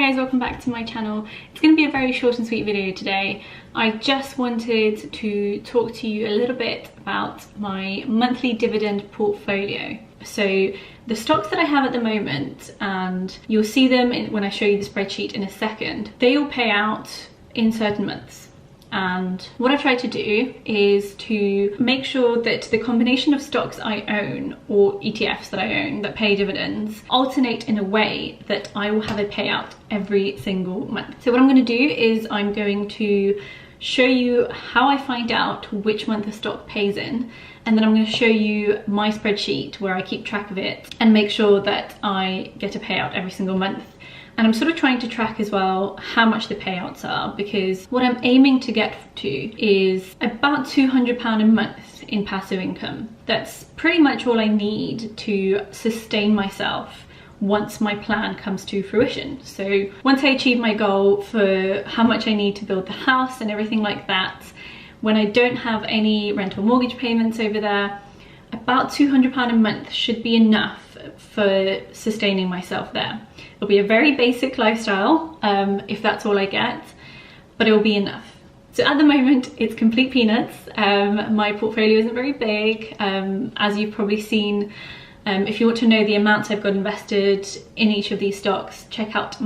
guys, welcome back to my channel. It's going to be a very short and sweet video today. I just wanted to talk to you a little bit about my monthly dividend portfolio. So the stocks that I have at the moment, and you'll see them when I show you the spreadsheet in a second, they all pay out in certain months. And what I try to do is to make sure that the combination of stocks I own, or ETFs that I own that pay dividends, alternate in a way that I will have a payout every single month. So what I'm going to do is I'm going to show you how I find out which month a stock pays in, and then I'm going to show you my spreadsheet where I keep track of it and make sure that I get a payout every single month. And I'm sort of trying to track as well how much the payouts are, because what I'm aiming to get to is about £200 a month in passive income. That's pretty much all I need to sustain myself once my plan comes to fruition. So once I achieve my goal for how much I need to build the house and everything like that, when I don't have any rental mortgage payments over there, about £200 a month should be enough for sustaining myself there. It'll be a very basic lifestyle if that's all I get, but it will be enough. So at the moment it's complete peanuts. My portfolio isn't very big, as you've probably seen. If you want to know the amounts I've got invested in each of these stocks, check out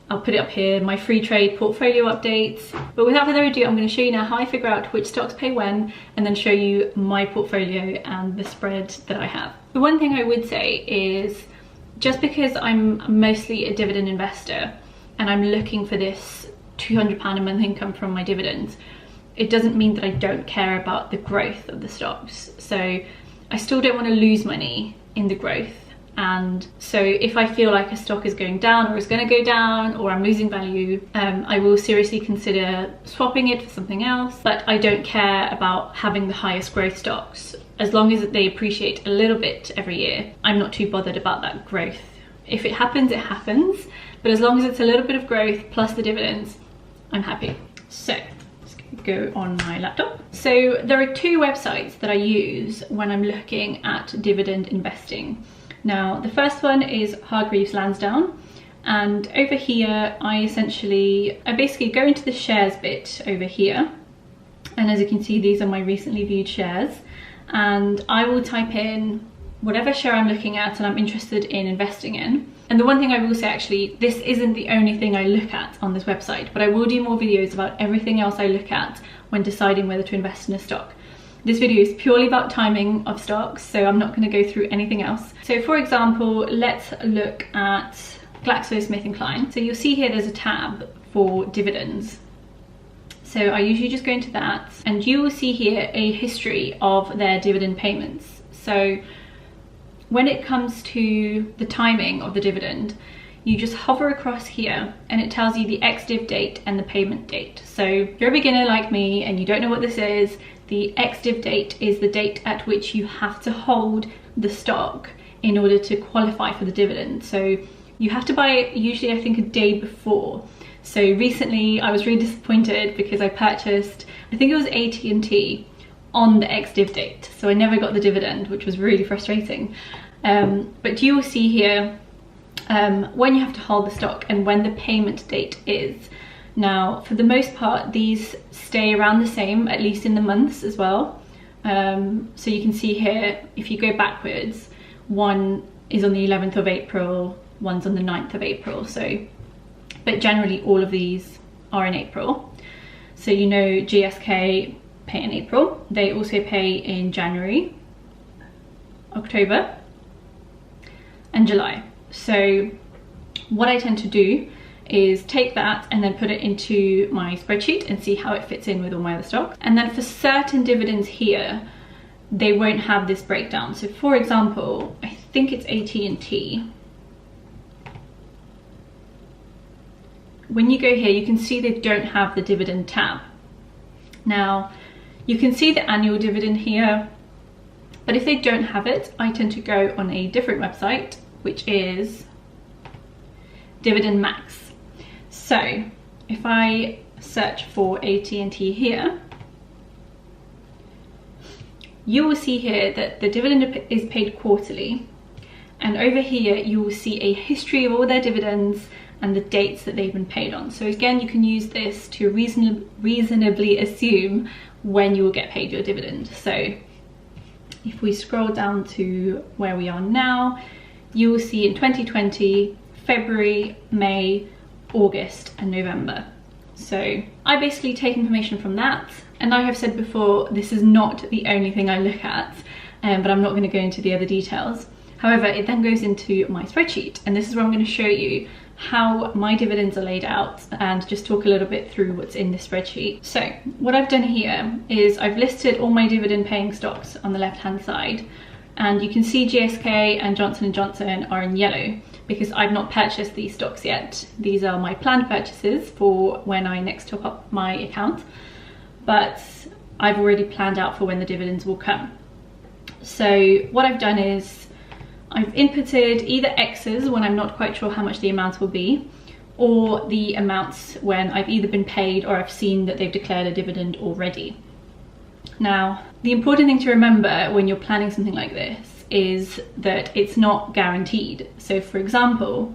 I'll put it up here, my free trade portfolio updates. But without further ado, I'm going to show you now how I figure out which stocks pay when, and then show you my portfolio and the spread that I have. The one thing I would say is, just because I'm mostly a dividend investor and I'm looking for this £200 a month income from my dividends, it doesn't mean that I don't care about the growth of the stocks. So I still don't want to lose money in the growth. And so if I feel like a stock is going down or is going to go down, or I'm losing value, I will seriously consider swapping it for something else. But I don't care about having the highest growth stocks. As long as they appreciate a little bit every year, I'm not too bothered about that growth. If it happens, it happens. But as long as it's a little bit of growth plus the dividends, I'm happy. So let's go on my laptop. So there are two websites that I use when I'm looking at dividend investing. Now, the first one is Hargreaves Lansdown, and over here I basically go into the shares bit over here, and as you can see, these are my recently viewed shares, and I will type in whatever share I'm looking at and I'm interested in investing in. And the one thing I will say, actually, this isn't the only thing I look at on this website, but I will do more videos about everything else I look at when deciding whether to invest in a stock. This video is purely about timing of stocks, so I'm not going to go through anything else. So for example, let's look at GlaxoSmithKline. So you'll see here there's a tab for dividends. So I usually just go into that, and you will see here a history of their dividend payments. So when it comes to the timing of the dividend, you just hover across here and it tells you the ex-div date and the payment date. So if you're a beginner like me and you don't know what this is, the ex-div date is the date at which you have to hold the stock in order to qualify for the dividend. So you have to buy it usually, I think, a day before. So recently I was really disappointed because I purchased, I think it was AT&T on the ex-div date. So I never got the dividend, which was really frustrating. But you will see here when you have to hold the stock and when the payment date is. Now, for the most part, these stay around the same, at least in the months as well. So you can see here, if you go backwards, one is on the 11th of April, one's on the 9th of April. But generally all of these are in April. So you know GSK pay in April. They also pay in January, October, and July. So what I tend to do is take that and then put it into my spreadsheet and see how it fits in with all my other stocks. And then for certain dividends here, they won't have this breakdown. So for example, I think it's AT&T. When you go here, you can see they don't have the dividend tab. Now, you can see the annual dividend here, but if they don't have it, I tend to go on a different website, which is Dividend Max. So if I search for AT&T here, you will see here that the dividend is paid quarterly, and over here you will see a history of all their dividends and the dates that they've been paid on. So again, you can use this to reasonably assume when you will get paid your dividend. So if we scroll down to where we are now, you will see in 2020, February, May, August and November. So I basically take information from that, and I have said before, this is not the only thing I look at, but I'm not going to go into the other details. However, it then goes into my spreadsheet, and this is where I'm going to show you how my dividends are laid out and just talk a little bit through what's in this spreadsheet. So what I've done here is I've listed all my dividend paying stocks on the left hand side, and you can see GSK and Johnson & Johnson are in yellow because I've not purchased these stocks yet. These are my planned purchases for when I next top up my account, but I've already planned out for when the dividends will come. So what I've done is I've inputted either X's when I'm not quite sure how much the amount will be, or the amounts when I've either been paid or I've seen that they've declared a dividend already. Now, the important thing to remember when you're planning something like this is that it's not guaranteed. So for example,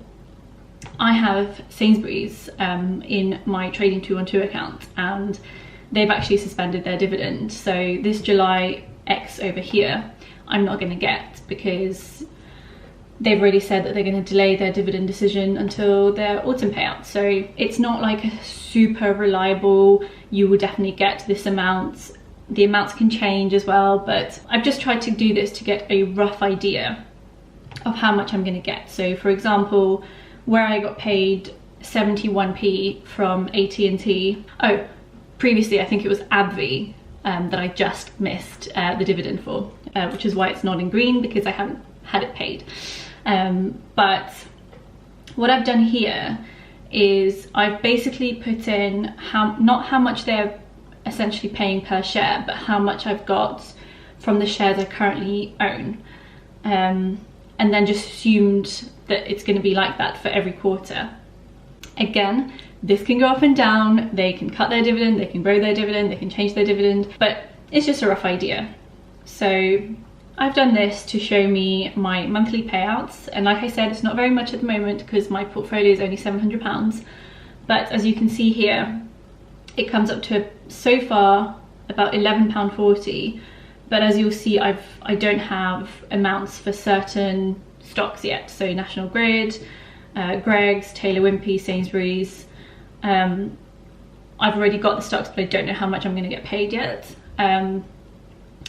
I have Sainsbury's in my Trading 212 account, and they've actually suspended their dividend. So this July X over here, I'm not going to get, because they've already said that they're going to delay their dividend decision until their autumn payout. So it's not like a super reliable, you will definitely get this amount. The amounts can change as well, but I've just tried to do this to get a rough idea of how much I'm going to get. So for example, where I got paid 71p from AT&T, oh, previously I think it was AbbVie that I just missed the dividend for, which is why it's not in green, because I haven't had it paid. But what I've done here is I've basically put in not how much they're essentially paying per share, but how much I've got from the shares I currently own, and then just assumed that it's going to be like that for every quarter. Again, this can go up and down, they can cut their dividend, they can grow their dividend, they can change their dividend, but it's just a rough idea. So I've done this to show me my monthly payouts, and like I said, it's not very much at the moment because my portfolio is only £700, but as you can see here, it comes up to so far about £11.40, but as you'll see, I don't have amounts for certain stocks yet. So National Grid, Greggs, Taylor Wimpey, Sainsbury's. I've already got the stocks, but I don't know how much I'm going to get paid yet. And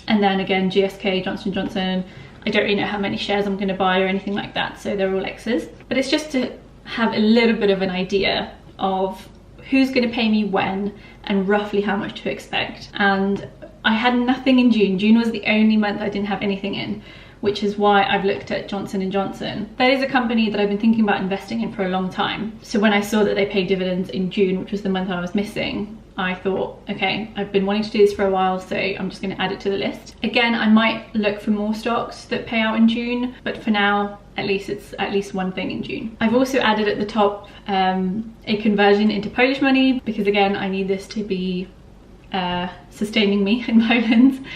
then again, GSK, Johnson & Johnson, I don't really know how many shares I'm going to buy or anything like that, so they're all X's. But it's just to have a little bit of an idea of who's going to pay me when and roughly how much to expect. And I had nothing in June. June was the only month I didn't have anything in, which is why I've looked at Johnson & Johnson. That is a company that I've been thinking about investing in for a long time. So when I saw that they paid dividends in June, which was the month I was missing, I thought, okay, I've been wanting to do this for a while, so I'm just going to add it to the list. Again, I might look for more stocks that pay out in June, but for now, at least it's at least one thing in June. I've also added at the top a conversion into Polish money, because again, I need this to be sustaining me in Poland.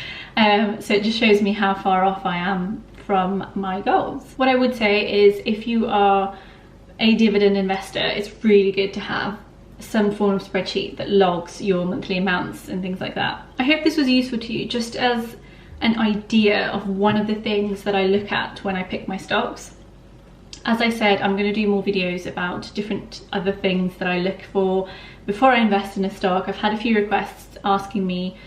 So it just shows me how far off I am from my goals. What I would say is, if you are a dividend investor, it's really good to have some form of spreadsheet that logs your monthly amounts and things like that. I hope this was useful to you, just as an idea of one of the things that I look at when I pick my stocks. As I said, I'm going to do more videos about different other things that I look for before I invest in a stock. I've had a few requests asking me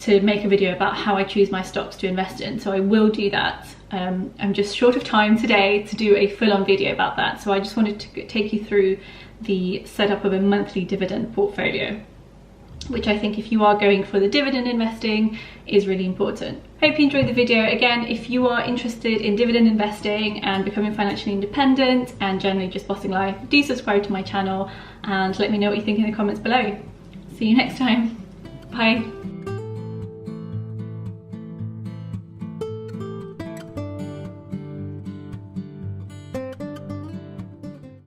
to make a video about how I choose my stocks to invest in, so I will do that. I'm just short of time today to do a full-on video about that, so I just wanted to take you through the setup of a monthly dividend portfolio, which I think if you are going for the dividend investing is really important. Hope you enjoyed the video. Again, if you are interested in dividend investing and becoming financially independent and generally just bossing life, do subscribe to my channel and let me know what you think in the comments below. See you next time. Bye.